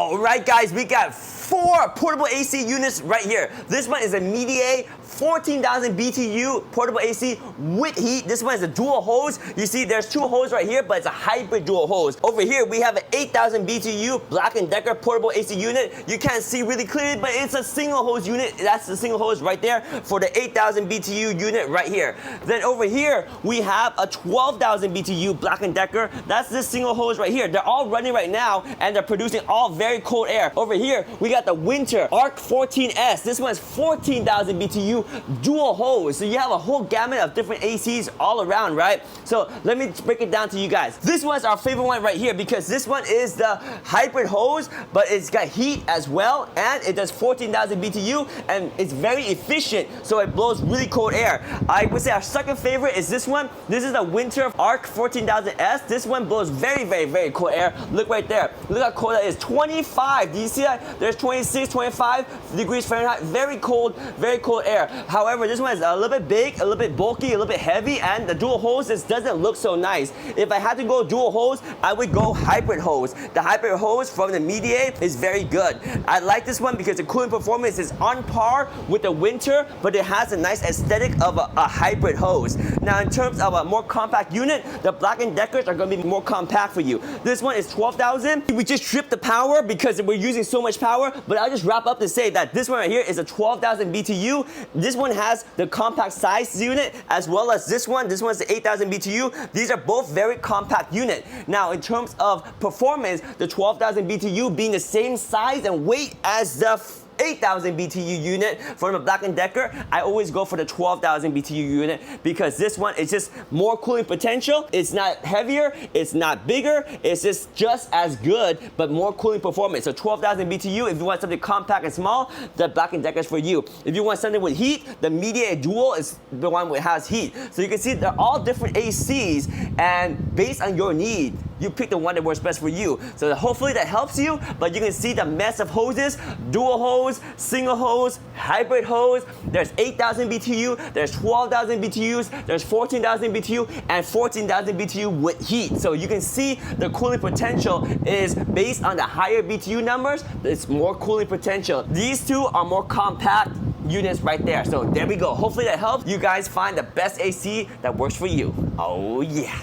Alright guys, we got 4 portable AC units right here. This one is a Media 14,000 BTU portable AC with heat. This one is a dual hose. You see there's 2 hoses right here, but it's a hybrid dual hose. Over here we have an 8,000 BTU Black & Decker portable AC unit. You can't see really clearly, but it's a single hose unit. That's the single hose right there for the 8,000 BTU unit right here. Then over here we have a 12,000 BTU Black & Decker. That's this single hose right here. They're all running right now and they're producing all very cold air. Over here we got the Winter Arc 14S. This one's 14,000 BTU dual hose. So you have a whole gamut of different ACs all around, right? So let me break it down to you guys. This one's our favorite one right here because this one is the hybrid hose, but it's got heat as well, and it does 14,000 BTU, and it's very efficient, so it blows really cold air. I would say our second favorite is this one. This is the Winter Arc 14,000S. This one blows very, very, very cold air. Look right there. Look how cold that is. 25. Do you see that? There's 26, 25 degrees Fahrenheit. Very cold air. However, this one is a little bit big, a little bit bulky, a little bit heavy, and the dual hose just doesn't look so nice. If I had to go dual hose, I would go hybrid hose. The hybrid hose from the Media is very good. I like this one because the cooling performance is on par with the Winter, but it has a nice aesthetic of a hybrid hose. Now, in terms of a more compact unit, the Black & Deckers are going to be more compact for you. This one is 12,000. We just tripped the power because we're using so much power, but I'll just wrap up to say that this one right here is a 12,000 BTU. This one has the compact size unit as well as this one. This one's the 8,000 BTU. These are both very compact unit. Now, in terms of performance, the 12,000 BTU being the same size and weight as the 8,000 BTU unit from the Black & Decker, I always go for the 12,000 BTU unit because this one is just more cooling potential. It's not heavier, it's not bigger, it's just as good, but more cooling performance. So 12,000 BTU, if you want something compact and small, the Black & Decker is for you. If you want something with heat, the Media Dual is the one that has heat. So you can see they're all different ACs, and based on your need, you pick the one that works best for you. So hopefully that helps you, but you can see the mess of hoses, dual hose, single hose, hybrid hose. There's 8,000 BTU, there's 12,000 BTUs, there's 14,000 BTU, and 14,000 BTU with heat. So you can see the cooling potential is based on the higher BTU numbers, it's more cooling potential. These two are more compact units right there. So there we go. Hopefully that helps you guys find the best AC that works for you. Oh yeah.